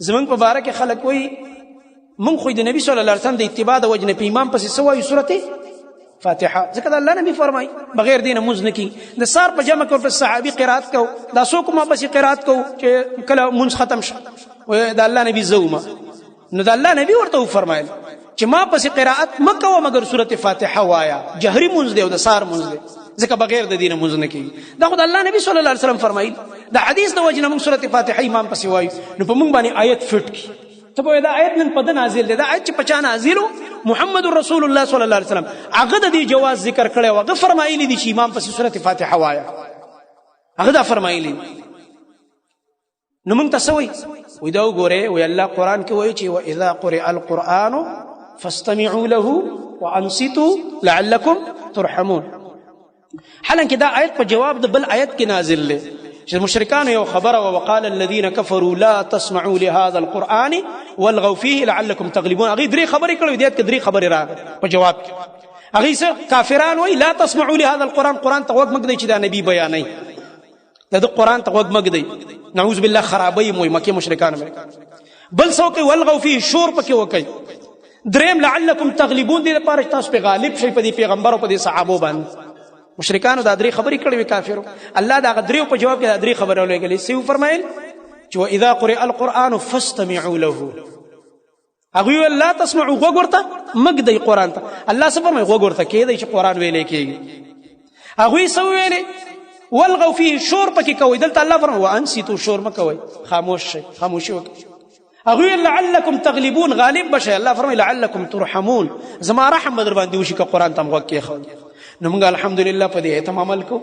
زمونږ په باره کې خلک وایي مونږ خو د نبي صلی الله علیه وسلم د اتباع د وجې نه په امام پسې څه وایو سورت فاتحه، ځکه د الله نبي فرمایي بغیر دینه مونځ نه کېږي. د سار په جمع کې ورپسې صحابي قرات کو، دا څوک ما پسې قرات کو چې کله مونځ ختم شي د الله نبي زه وم، نو د الله نبي ورته وفرمایل چې ما پسې قرات مه کوه مګر سورت فاتحه وایا، جهري مونځ دی او د سار مونځ دی، ځکه بغیر د دینه مونځ نه کېږي. دا خو د الله نبي صلی الله علیه وسلم فرمایل. د حدیث د وجې نه مونږ سورت فاتحه امام پسې وایو، نو په مونږ باندې آیت فټ کړي. ته پوهې دا آیت نن په ده نازل دی، دا آیت چې په چا نازل و محمد رسول الله صلی الله علیه وسلم هغه د دې جواز ذکر کړی و، هغه فرمایلی دي چې امام پسې سورت فاتحه وایا، هغه دا فرمایلی. نو مونږ ته څه وایي؟ وایي دا وګورئ، وایي الله قرآن کې وایي چې واذا قرئ القرآن فاستمعوا له وانصتوا لعلكم ترحمون. حالانکه دا آیت په جواب د بل آیت کې نازل دی چې مشرکان یو خبره وقال الذين كفروا لا تسمعوا لهذا القرآن والغوا فيه لعلكم تغلبون. هغه درې خبرې کړې دي، درې خبرې راغلې په جواب کې. هغه څه کافران وایي لا تسمعوا لهذا القرآن، قرآن ته غوږ مږدئ چې دا نبی بیانوي، د قرآن ته غوږ مږدئ، نعوذ بالله خرابوي مو مکه مشرکان. بل څوک والغوا فيه شور پکې وکړي. دریم لعلكم تغلبون، دې لپاره چې تاسو په غالب شئ په دې پیغمبر او په دې صحابو باندې. مشرکانو دا درې خبرې کړې وي کافرو، الله دا درې په جواب کې دا درې خبرې ولګلې. څه فرمایل چې واذا قرئ القرآن فاستمعوا له، هغه ویل لا تسمعوا غوږ ورته مږدئ قرآن ته. الله څه فرمایي؟ غوږ ورته کېدی چې قرآن ویلې کېږي. هغوی څه ویلې؟ والغوا فيه شور پکې کوئ. دلته الله فرمایي وانصتوا، شور مه کوئ، خاموش شئ، خاموشي وکړئ. هغوی لعلكم تغلبون، غالب بشئ. الله فرمایي لعلكم ترحمون، زما رحم به در باندې وشي که قرآن ته غوږ کېښود. نو موږ الحمدلله په دې اهتمام عمل کوو،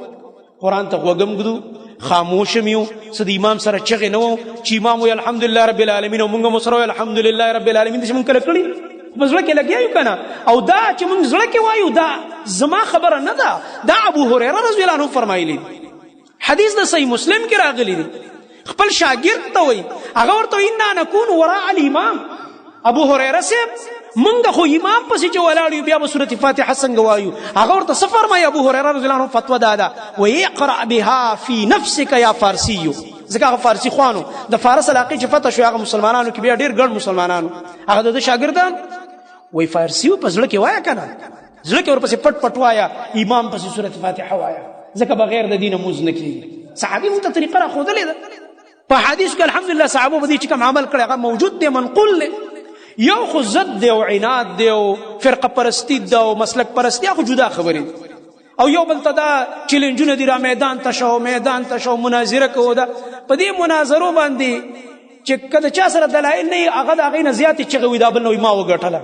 قرآن ته غوږ ږدو، خاموش یو، څه د امام سره چغې نه وو چې امام وایي الحمدلله رب العالمین او موږ هم ورسره وایو الحمدلله رب العالمین. داسې موږ کله کړي په زړه کې لګیا یو که نه؟ او دا چې موږ زړه کې وایو دا زما خبره نه ده، دا ابو هریره رضی الله عنه فرمایلی دي، حدیث د صحیح مسلم کې راغلی دی. خپل شاګرد ته وایي، هغه ورته وایي انا نکون وراء الامام. ابو هریره صاحب منګه خو امام پسې چې ولاړ یو بیا به سورت فاتحه څنګه وایو؟ هغه ورته څه فرمایي ابو هریره رضی الله عنه؟ فتوا دا ده وایي اقرأ بها فی نفسک یا فارسیو، ځکه هغه فارسي خوانو د فارس علاقې چې فتح شو هغه مسلمانانو کې بیا ډېر ګڼ مسلمانانو، هغه د شاګردان وایي فارسیو په زړه کې وایه که نه؟ زړه کې ورپسې پټ پټ وایه، امام پسې سورت فاتحه وایه، ځکه بغیر د دینه مونځ نه کېږي. صحابي مونږ ته طریقه راښودلې ده په حدیث کې. الحمدلله صحابو په دې چې کوم عمل کړی هغه موجود دی، منقول دی. یو خو ضد دی او عناد دی او فرقه پرستی ده او مسلک پرستی، خو جدا خبرې دي. او یو بل ته دا چیلنجونه دي را میدان ته شو، میدان ته شو، مناظره کوو. ده په دې مناظرو باندې چې که د چا سره دلایل نه وي هغه د هغې نه زیاتې چغې وي دا بل نه وي ما وګټله.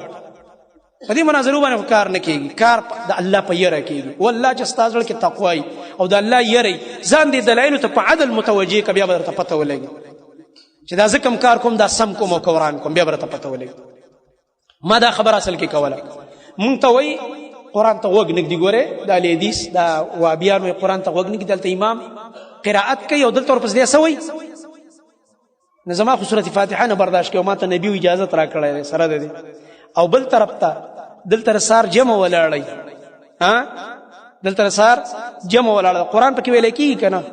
په دې مناظرو باندې کار نه کېږي، کار د الله په یره کېږي. والله چې ستا زړه کې تقوا وي او د الله یره وي، ځان دې دلایلو ته په عدل متوجه که، بیا به درته پته ولګي چې دا زه کوم کار کوم دا سم کوم او کوران کوم، بیا به درته پته ولګي. ما دا خبر اصل کې کوله. مونږ ته وایي قرآن ته غوږ نږدې. ګورې دا حدیث دا وهابیان وایي قرآن ته غوږ نږدې، دلته امام قرائت کوي او دلته ورپسې دی څه وایي؟ نو زما خو سورت فاتحه نه برداشت کوي، ما ته نبي اجازت را کړی دی سره د دې. او بل طرف ته دلته سار جمع ولاړی، دلته سار جمع ولاړی، قرآن پکې ویلی کېږي که نه؟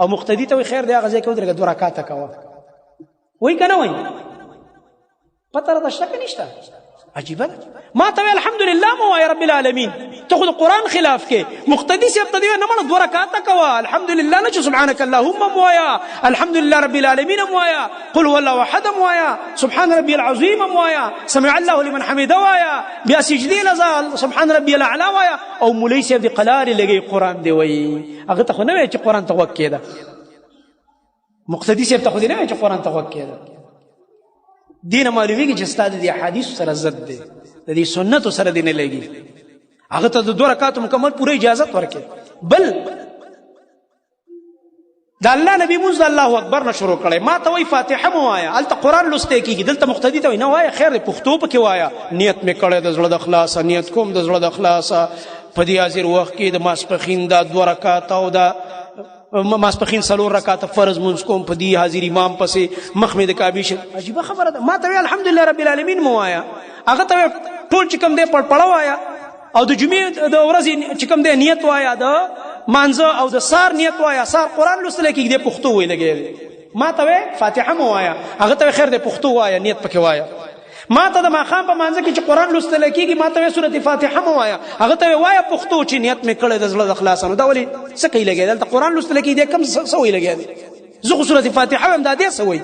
او مقتدي ته وایي خیر دی هغه ځای کې ودرېږه 2 رکعته کوه، وایي که نه وایي؟ پته راته شته که نشته؟ عجیبه ده. ما ته الحمدلله مو وایه رب العالمین، ته خو د قرآن خلاف کې. مقتدي صاحب ته دې وایه نه مړه 2 رکعته کوه، الحمدلله نه چې سبحانک اللهم مو وایه، الحمدلله رب العالمین مو وایه، قل هو الله احد مو وایه، سبحان ربي العظیم مو وایه، سمع الله لمن حمده وایه، بیا سجدې لزال سبحان ربي الاعلى وایه. او مولوي صاحب دې قلارې لګوي قرآن دې وایي، هغه ته خو نه وایي چې قرآن ته غوږ کېده. مقتدي صاحب ته خو دې نه وایي چې قرآن ته غوږ کېده. دین معلومیږي چې ستا د دې احادیثو سره ضد دی، د دې سنتو سره دې نه لګي. هغه ته د 2 رکعاتو مکمل پوره اجازت ورکړي. بل د الله نبی مونځ د الله اکبر نه شروع کړی، ما ته وایي فاتحه مو وایه، هلته قرآن لوستی کېږي، دلته مقتدي ته وایي نه وایه خیر دی پښتو پکې وایه. نیت مې کړی د زړه د خلاصه، نیت کوم د زړه د خلاصه په دې حاضر وخت کې د ماسپښین دا 2 رکعاته او دا ماسپښین 4 رکعاته فرض مونځ کوم په دې حاضر امام پسې مخ مې د کعبې شه. عجیبه خبره ده. ما ته وایي الحمدلله رب العالمین مو وایه، هغه ته وایي ټول چې کوم دی پړپړه وایه، او د جمعې د ورځې چې کوم دی نیت وایه، د مانځه او د سار نیت وایه. سار قرآن لوستلی کېږي، دی پښتو وایي لګی. ما ته فاتحه مو وایا هغه ته خیر دې پښتو وایا نیت پکې وایا ما ته د ماخام په مانځ کې چې قران لوستل کېږي ما ته سورۃ فاتحه مو وایا هغه ته وایا پښتو چې نیت مې کړې د زړه د خلاصانو دا ولي څه کوي لګي دلته قران لوستل کېږي کم سوي لګي زه سورۃ فاتحه هم دا دې سوي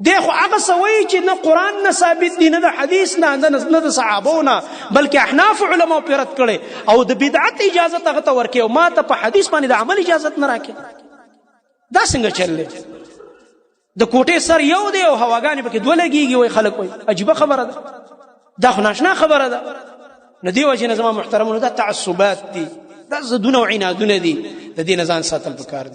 دغه هغه سوي چې نه قران نه ثابت دي نه د حدیث نه د صحابهونه بلکې احناف علماء پیرت کړي او د بدعت اجازه هغه ته ورکي او ما ته په حدیث باندې د عمل اجازه نه راکې دا څنګه چللې د کوټې سر یو دی او هواګانې پکې دوه لګيږي وای خلک وای عجيبه خبره ده دا خو ناشنا خبره ده نه دی وجه نظام محترمونو دا تعصبات دي دا زدونه او عنادونه دي د دې نه ځان ساتل پکار